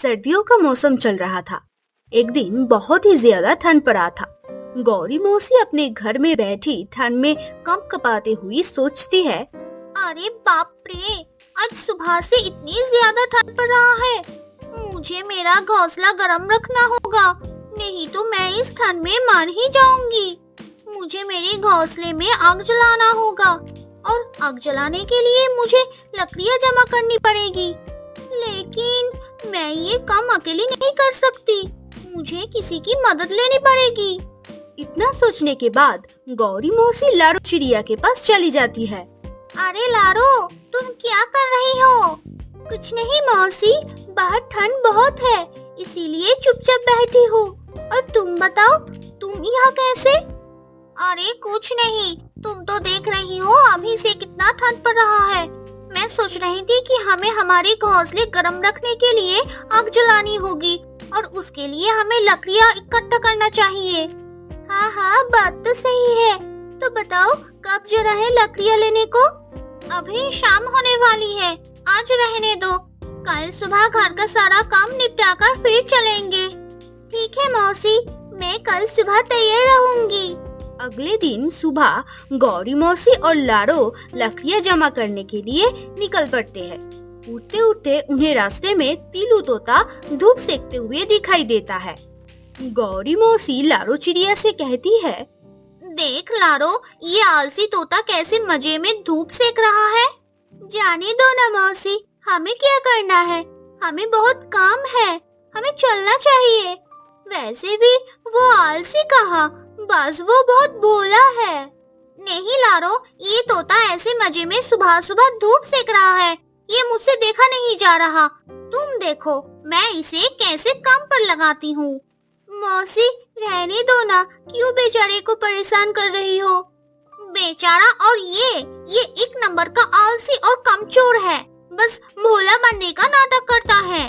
सर्दियों का मौसम चल रहा था। एक दिन बहुत ही ज्यादा ठंड पड़ा था। गौरी मौसी अपने घर में बैठी ठंड में कंपकपाते हुई सोचती है, अरे बाप रे, आज सुबह से इतनी ज्यादा ठंड पड़ रहा है। मुझे मेरा घोंसला गर्म रखना होगा, नहीं तो मैं इस ठंड में मर ही जाऊंगी। मुझे मेरे घोंसले में आग जलाना होगा और आग जलाने के लिए मुझे लकड़ियाँ जमा करनी पड़ेगी। लेकिन मैं ये काम अकेली नहीं कर सकती, मुझे किसी की मदद लेनी पड़ेगी। इतना सोचने के बाद गौरी मौसी लाडो चिड़िया के पास चली जाती है। अरे लाडो, तुम क्या कर रही हो? कुछ नहीं मौसी, बाहर ठंड बहुत है, इसीलिए चुपचाप बैठी हूँ। और तुम बताओ, तुम यहाँ कैसे? अरे कुछ नहीं, तुम तो देख रही हो अभी से कितना ठंड पड़ रहा है। मैं सोच रही थी कि हमें हमारे घोंसले गर्म रखने के लिए आग जलानी होगी और उसके लिए हमें लकड़ियाँ इकट्ठा करना चाहिए। हाँ, बात तो सही है। तो बताओ, कब जरा है लकड़ियाँ लेने को? अभी शाम होने वाली है, आज रहने दो। कल सुबह घर का सारा काम निपटा कर फिर चलेंगे। ठीक है मौसी, मैं कल सुबह तैयार रहूंगी। अगले दिन सुबह गौरी मौसी और लाडो लकड़ियाँ जमा करने के लिए निकल पड़ते हैं। उठते उठते उन्हें रास्ते में तीलू तोता धूप सेकते हुए दिखाई देता है। गौरी मौसी लाडो चिड़िया से कहती है, देख लाडो, ये आलसी तोता कैसे मजे में धूप सेक रहा है। जाने दो ना मौसी, हमें क्या करना है, हमें बहुत काम है, हमें चलना चाहिए। वैसे भी वो आलसी कहाँ, बस वो बहुत भोला है। नहीं लाडो, ये तोता ऐसे मजे में सुबह सुबह धूप सेक रहा है, ये मुझसे देखा नहीं जा रहा। तुम देखो मैं इसे कैसे काम पर लगाती हूँ। मौसी रहने दो ना, क्यों बेचारे को परेशान कर रही हो? बेचारा और ये एक नंबर का आलसी और कमचोर है, बस भोला बनने का नाटक करता है।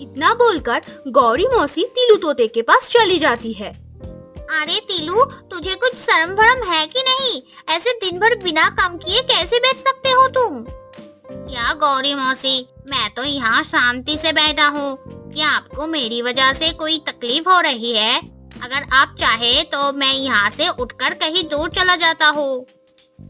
इतना बोलकर गौरी मौसी तीलू तोते के पास चली जाती है। अरे तीलू, तुझे कुछ शर्म वरम है कि नहीं? ऐसे दिन भर बिना काम किए कैसे बैठ सकते हो तुम? क्या गौरी मौसी, मैं तो यहाँ शांति से बैठा हूँ। क्या आपको मेरी वजह से कोई तकलीफ हो रही है? अगर आप चाहे तो मैं यहाँ से उठकर कहीं दूर चला जाता हूँ।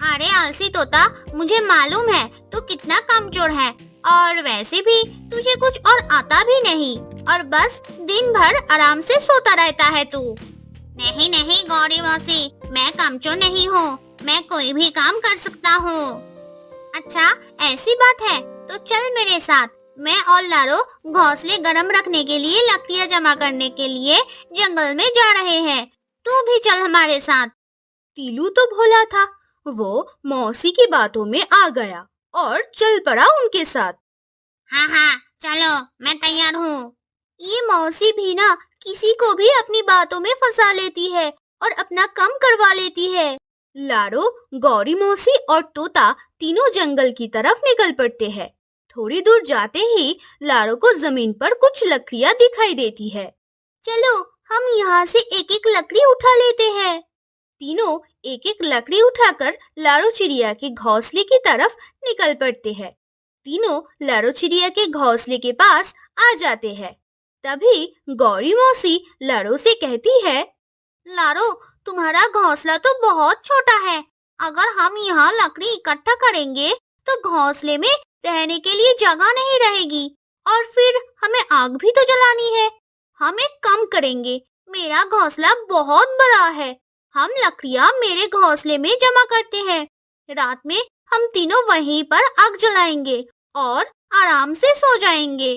अरे आलसी तोता, मुझे मालूम है तू कितना कमजोर है, और वैसे भी तुझे कुछ और आता भी नहीं, और बस दिन भर आराम से सोता रहता है तू। नहीं गौरी मौसी, मैं कमजोर नहीं हूँ, मैं कोई भी काम कर सकता हूँ। अच्छा ऐसी बात है तो चल मेरे साथ, मैं और लाडो घोंसले गर्म रखने के लिए लकड़ियाँ जमा करने के लिए जंगल में जा रहे हैं। तू भी चल हमारे साथ। तीलू तो भोला था, वो मौसी की बातों में आ गया और चल पड़ा उनके साथ। हाँ, चलो मैं तैयार हूँ। ये मौसी भी ना किसी को भी अपनी बातों में फंसा लेती है और अपना काम करवा लेती है। लाडो, गौरी मौसी और तोता तीनों जंगल की तरफ निकल पड़ते हैं। थोड़ी दूर जाते ही लाडो को जमीन पर कुछ लकड़ियाँ दिखाई देती है। चलो हम यहाँ से एक एक लकड़ी उठा लेते हैं। तीनों एक एक लकड़ी उठाकर लाडो चिड़िया के घोंसले की तरफ निकल पड़ते हैं। तीनों लाडो चिड़िया के घोंसले के पास आ जाते हैं। तभी गौरी मौसी लाडो से कहती है, लाडो, तुम्हारा घोंसला तो बहुत छोटा है, अगर हम यहाँ लकड़ी इकट्ठा करेंगे तो घोंसले में रहने के लिए जगह नहीं रहेगी, और फिर हमें आग भी तो जलानी है। हम एक काम करेंगे, मेरा घोंसला बहुत बड़ा है, हम लकड़ियाँ मेरे घोंसले में जमा करते हैं। रात में हम तीनों वहीं पर आग जलाएंगे और आराम से सो जाएंगे।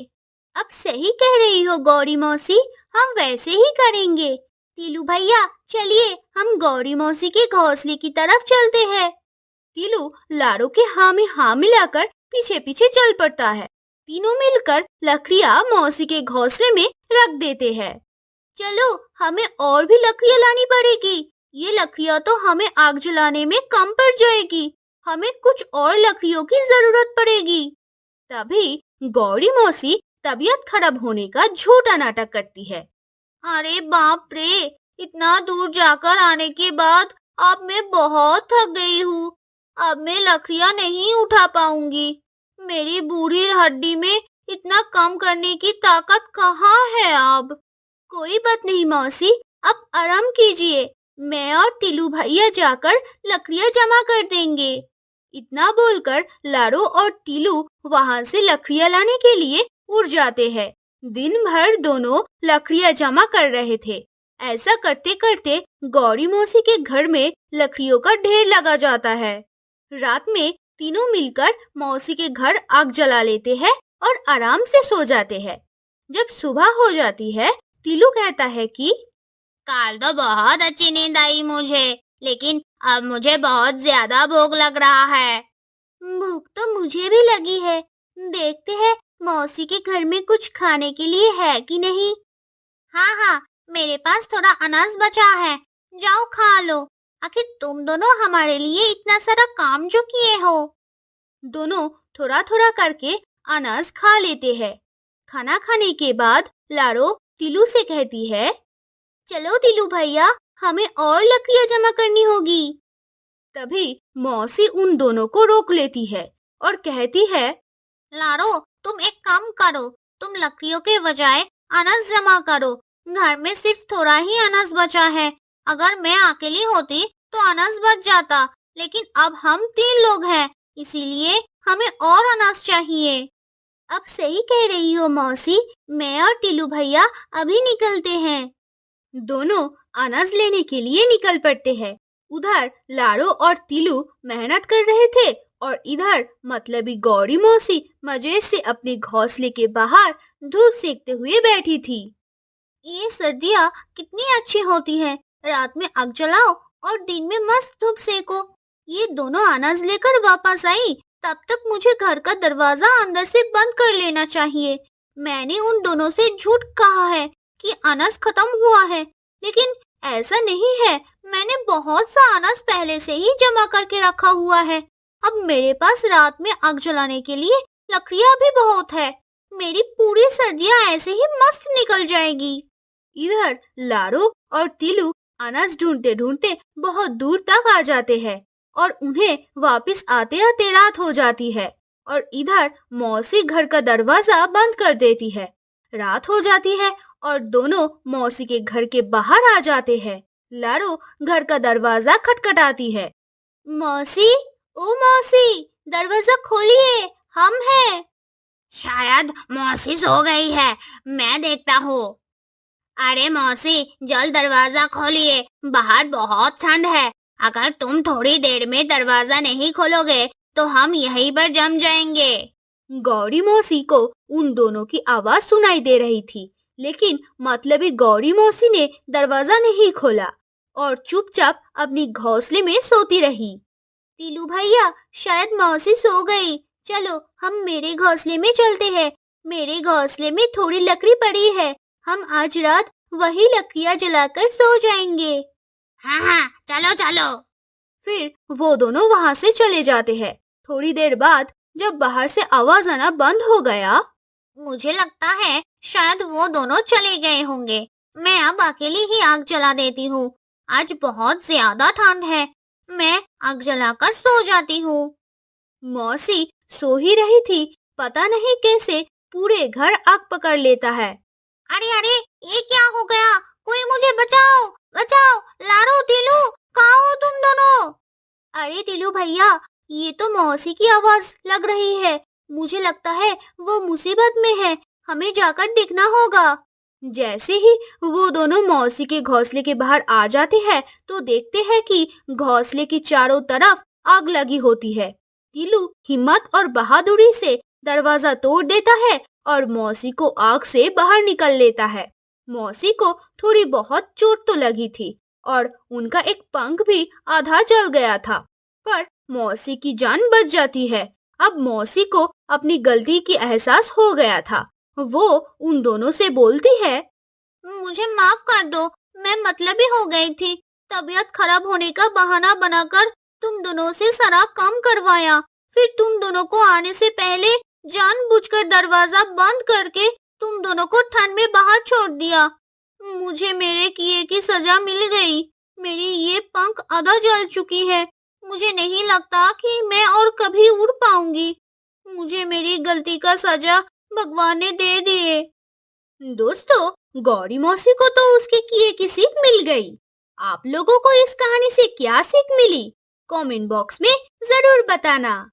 अब सही कह रही हो गौरी मौसी, हम वैसे ही करेंगे। तीलू भैया, चलिए हम गौरी मौसी के घोंसले की तरफ चलते हैं। तीलू लाडो के हाँ में हाँ मिलाकर पीछे पीछे चल पड़ता है। तीनों मिलकर लकड़ियाँ मौसी के घोंसले में रख देते हैं। चलो हमें और भी लकड़ियाँ लानी पड़ेगी, ये लकड़ियाँ तो हमें आग जलाने में कम पड़ जाएगी, हमें कुछ और लकड़ियों की जरूरत पड़ेगी। तभी गौरी मौसी तबीयत खराब होने का झूठा नाटक करती है। अरे बाप रे, इतना दूर जाकर आने के बाद अब मैं बहुत थक गई हूँ, अब मैं लकड़ियाँ नहीं उठा पाऊंगी। मेरी बूढ़ी हड्डी में इतना कम करने की ताकत कहाँ है अब। कोई बात नहीं मौसी, अब आराम कीजिए, मैं और टीलू भैया जाकर लकड़ियाँ जमा कर देंगे। इतना बोलकर लारो और टीलू वहां से लकड़ियाँ लाने के लिए उड़ जाते हैं। दिन भर दोनों लकड़ियाँ जमा कर रहे थे। ऐसा करते करते गौरी मौसी के घर में लकड़ियों का ढेर लगा जाता है। रात में तीनों मिलकर मौसी के घर आग जला लेते हैं और आराम से सो जाते हैं। जब सुबह हो जाती है, टीलू कहता है कि कल तो बहुत अच्छी नींद आई मुझे, लेकिन अब मुझे बहुत ज्यादा भूख लग रहा है। भूख तो मुझे भी लगी है, देखते हैं मौसी के घर में कुछ खाने के लिए है कि नहीं। हाँ हाँ, मेरे पास थोड़ा अनाज बचा है, जाओ खा लो। आखिर तुम दोनों हमारे लिए इतना सारा काम जो किए हो। दोनों थोड़ा थोड़ा करके अनाज खा लेते हैं। खाना खाने के बाद लारो टीलू से कहती है, चलो टीलू भैया, हमें और लकड़ियाँ जमा करनी होगी। तभी मौसी उन दोनों को रोक लेती है और कहती है, लारो, तुम एक काम करो, तुम लकड़ियों के बजाय अनाज जमा करो। घर में सिर्फ थोड़ा ही अनाज बचा है। अगर मैं अकेली होती तो अनाज बच जाता, लेकिन अब हम 3 लोग हैं, इसीलिए हमें और अनाज चाहिए। अब सही कह रही हो मौसी, मैं और टीलू भैया अभी निकलते हैं। दोनों अनाज लेने के लिए निकल पड़ते हैं। उधर लारो और टीलू मेहनत कर रहे थे और इधर मतलबी गौरी मौसी मजे से अपने घोंसले के बाहर धूप सेकते हुए बैठी थी। ये सर्दियाँ कितनी अच्छी होती है, रात में आग जलाओ और दिन में मस्त धूप सेको। ये दोनों अनाज लेकर वापस आई, तब तक मुझे घर का दरवाजा अंदर से बंद कर लेना चाहिए। मैंने उन दोनों से झूठ कहा है कि अनाज खत्म हुआ है, लेकिन ऐसा नहीं है। मैंने बहुत सा अनाज पहले से ही जमा करके रखा हुआ है। अब मेरे पास रात में आग जलाने के लिए लकड़ियाँ भी बहुत है। मेरी पूरी सर्दियाँ ऐसे ही मस्त निकल जाएगी। इधर लारो और टीलू अनाज ढूंढते ढूंढते बहुत दूर तक आ जाते हैं और उन्हें वापस आते आते रात हो जाती है। और इधर मौसी घर का दरवाजा बंद कर देती है। रात हो जाती है और दोनों मौसी के घर के बाहर आ जाते हैं। लारो घर का दरवाजा खटखटाती है। मौसी, ओ मौसी, दरवाजा खोलिए, हम हैं। शायद मौसी सो गई है, मैं देखता हूँ। अरे मौसी, जल्द दरवाजा खोलिए, बाहर बहुत ठंड है। अगर तुम थोड़ी देर में दरवाजा नहीं खोलोगे तो हम यहीं पर जम जाएंगे। गौरी मौसी को उन दोनों की आवाज सुनाई दे रही थी, लेकिन मतलबी गौरी मौसी ने दरवाजा नहीं खोला और चुपचाप अपनी घोंसले में सोती रही। टीलू भैया, शायद मौसी सो गई। चलो हम मेरे घोंसले में चलते हैं। मेरे घोंसले में थोड़ी लकड़ी पड़ी है, हम आज रात वही लकड़ियाँ जलाकर सो जाएंगे। हाँ हाँ, चलो चलो। फिर वो दोनों वहाँ से चले जाते हैं। थोड़ी देर बाद जब बाहर से आवाज आना बंद हो गया, मुझे लगता है शायद वो दोनों चले गए होंगे। मैं अब अकेली ही आग जला देती हूँ। आज बहुत ज्यादा ठंड है, मैं आग जलाकर सो जाती हूँ। मौसी सो ही रही थी, पता नहीं कैसे पूरे घर आग पकड़ लेता है। अरे अरे, ये क्या हो गया? कोई मुझे बचाओ, बचाओ! लारो, टीलू, कहाँ हो तुम दोनों? अरे टीलू भैया, ये तो मौसी की आवाज लग रही है। मुझे लगता है वो मुसीबत में है, हमें जाकर देखना होगा। जैसे ही वो दोनों मौसी के घोंसले के बाहर आ जाते हैं तो देखते हैं कि घोंसले की चारों तरफ आग लगी होती है। टीलू हिम्मत और बहादुरी से दरवाजा तोड़ देता है और मौसी को आग से बाहर निकल लेता है। मौसी को थोड़ी बहुत चोट तो लगी थी और उनका एक पंख भी आधा जल गया था, पर मौसी की जान बच जाती है। अब मौसी को अपनी गलती की एहसास हो गया था। वो उन दोनों से बोलती है, मुझे माफ कर दो, मैं मतलबी हो गई थी। तबीयत खराब होने का बहाना बनाकर तुम दोनों से सारा काम करवाया, फिर तुम दोनों को आने से पहले जानबूझकर दरवाजा बंद करके तुम दोनों को ठंड में बाहर छोड़ दिया। मुझे मेरे किए की सजा मिल गई। मेरी ये पंख आधा जल चुकी है। मुझे नहीं लगता कि मैं और कभी उड़ पाऊंगी। मुझे मेरी गलती का सजा भगवान ने दे दिए। दोस्तों, गौरी मौसी को तो उसके किए की सीख मिल गई। आप लोगों को इस कहानी से क्या सीख मिली? कमेंट बॉक्स में जरूर बताना।